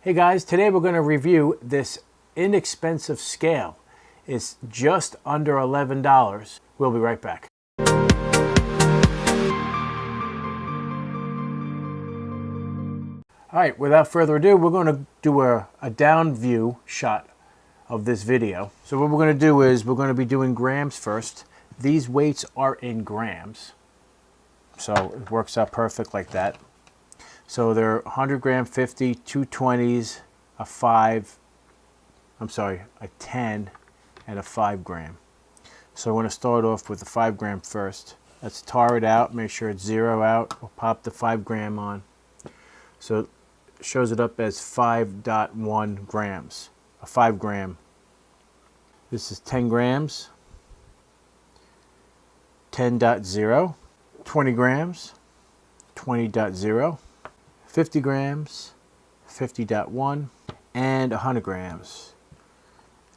Hey guys, today we're going to review this inexpensive scale. It's just under $11. We'll be right back. Alright, without further ado, we're going to do a down view shot of this video. So what we're going to do is we're going to be doing grams first. These weights are in grams, so it works out perfect like that. So they're 100 gram, 50, 220s, a 10, and a 5 gram. So I want to start off with the 5 gram first. Let's tar it out, make sure it's 0 out. We'll pop the 5 gram on. So it shows it up as 5.1 grams, a 5 gram. This is 10 grams, 10.0, 20 grams, 20.0, 50 grams, 50.1, and 100 grams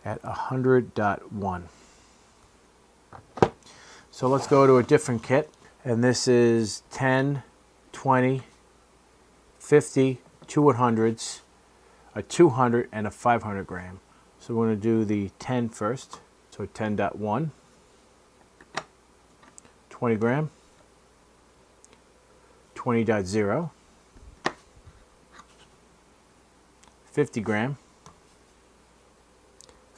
at 100.1. So let's go to a different kit, and this is 10, 20, 50, two 100s, a 200, and a 500 gram. So we're going to do the 10 first, so 10.1, 20 gram, 20.0, 50 gram,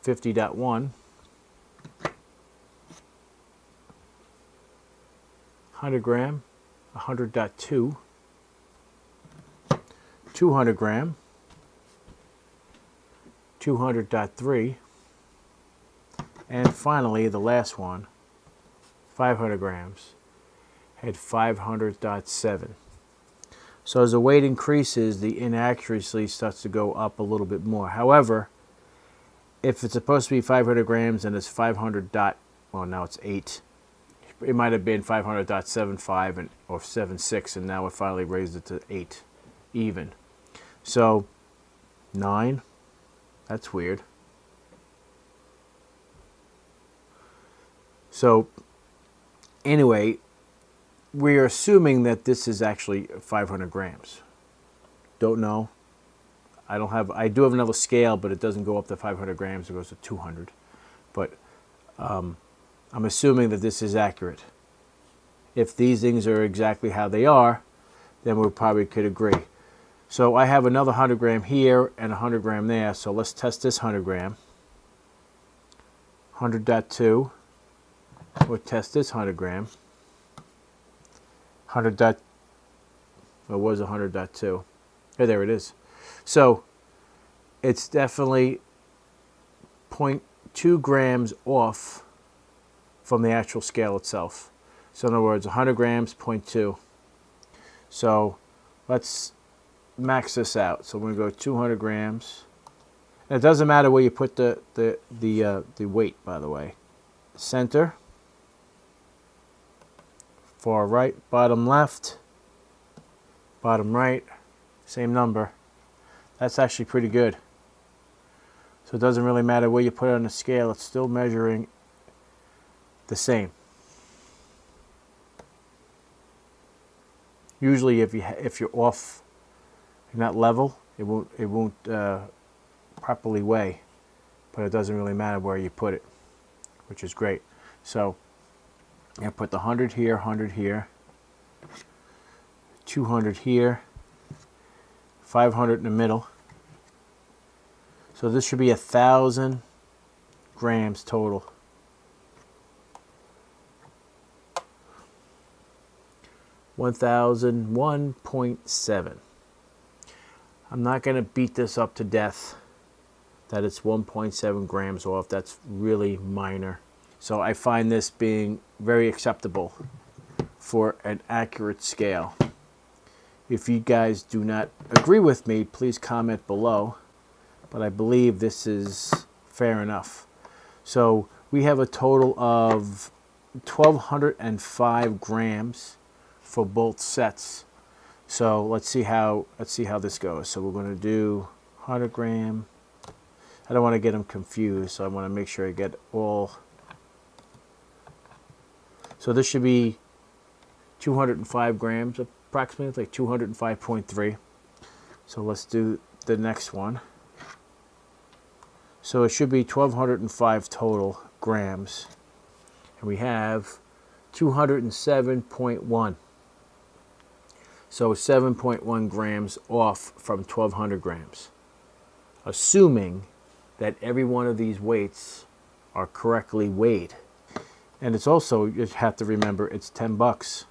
50.1, 100 gram, 100.2, 200 gram, 200.3, and finally the last one, 500 grams at 500.7. So as the weight increases, the inaccuracy starts to go up a little bit more. However, if it's supposed to be 500 grams and it's 500 dot, well, now it's 8. It might have been 500.75 or 76, and now it finally raised it to 8 even. So 9, that's weird. So anyway, we are assuming that this is actually 500 grams. Don't know. I do have another scale, but it doesn't go up to 500 grams. It goes to 200. But I'm assuming that this is accurate. If these things are exactly how they are, then we probably could agree. So I have another 100 gram here and 100 gram there. So let's test this 100 gram. 100.2. We'll test this 100 gram. 100. It was 100.2. Oh, there it is. So it's definitely 0.2 grams off from the actual scale itself. So in other words, 100 grams, 0.2. So let's max this out. So we're going to go 200 grams. And it doesn't matter where you put the weight, by the way. Center, far right, bottom left, bottom right, same number. That's actually pretty good. So it doesn't really matter where you put it on the scale, it's still measuring the same. Usually if you're off, you're not level, it won't properly weigh, but it doesn't really matter where you put it, which is great. So I put the 100 here, 100 here, 200 here, 500 in the middle. So this should be 1,000 grams total. $1,001.7. I'm not going to beat this up to death that it's 1.7 grams off. That's really minor. So I find this being very acceptable for an accurate scale. If you guys do not agree with me, please comment below. But I believe this is fair enough. So we have a total of 1,205 grams for both sets. So let's see how this goes. So we're going to do 100 gram. I don't want to get them confused, so I want to make sure I get all. So this should be 205 grams approximately, like 205.3. So let's do the next one. So it should be 1,205 total grams. And we have 207.1. So 7.1 grams off from 1,200 grams. Assuming that every one of these weights are correctly weighed. And it's also, you have to remember, it's 10 bucks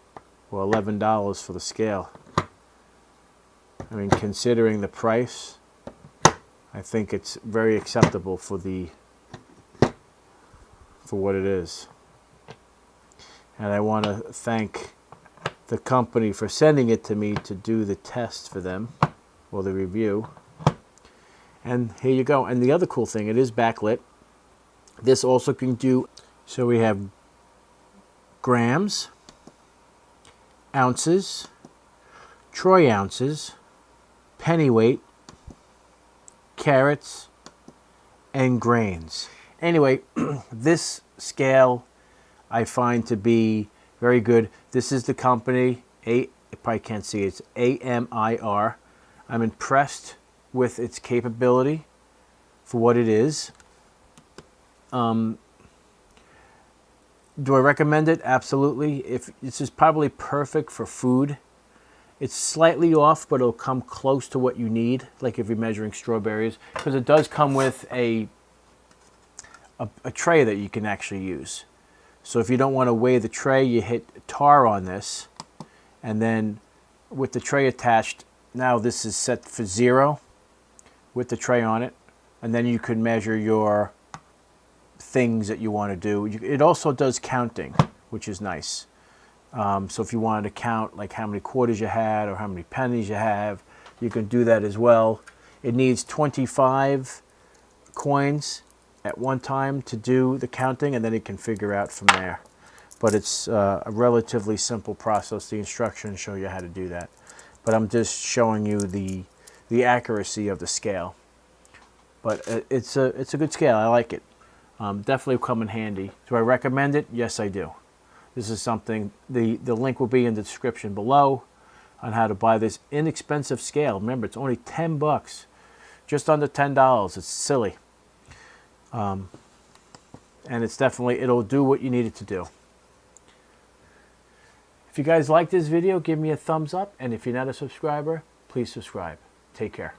or $11 for the scale. I mean, considering the price, I think it's very acceptable for what it is. And I want to thank the company for sending it to me to do the test for them, or the review. And here you go. And the other cool thing, it is backlit. This also can do, so we have grams, ounces, troy ounces, pennyweight, carats, and grains. Anyway, this scale I find to be very good. This is the company, you probably can't see it, it's Amir. I'm impressed with its capability for what it is. Do I recommend it? Absolutely. This is probably perfect for food. It's slightly off, but it'll come close to what you need, like if you're measuring strawberries, because it does come with a tray that you can actually use. So if you don't want to weigh the tray, you hit tar on this, and then with the tray attached, now this is set for 0 with the tray on it, and then you can measure your things that you want to do. It also does counting, which is nice. So if you wanted to count like how many quarters you had or how many pennies you have, you can do that as well. It needs 25 coins at one time to do the counting, and then it can figure out from there. But it's a relatively simple process. The instructions show you how to do that. But I'm just showing you the accuracy of the scale. But it's a good scale. I like it. Definitely come in handy. Do I recommend it? Yes, I do. This is something, the link will be in the description below on how to buy this inexpensive scale. Remember, it's only 10 bucks, just under $10. It's silly. And it's definitely, it'll do what you need it to do. If you guys like this video, give me a thumbs up. And if you're not a subscriber, please subscribe. Take care.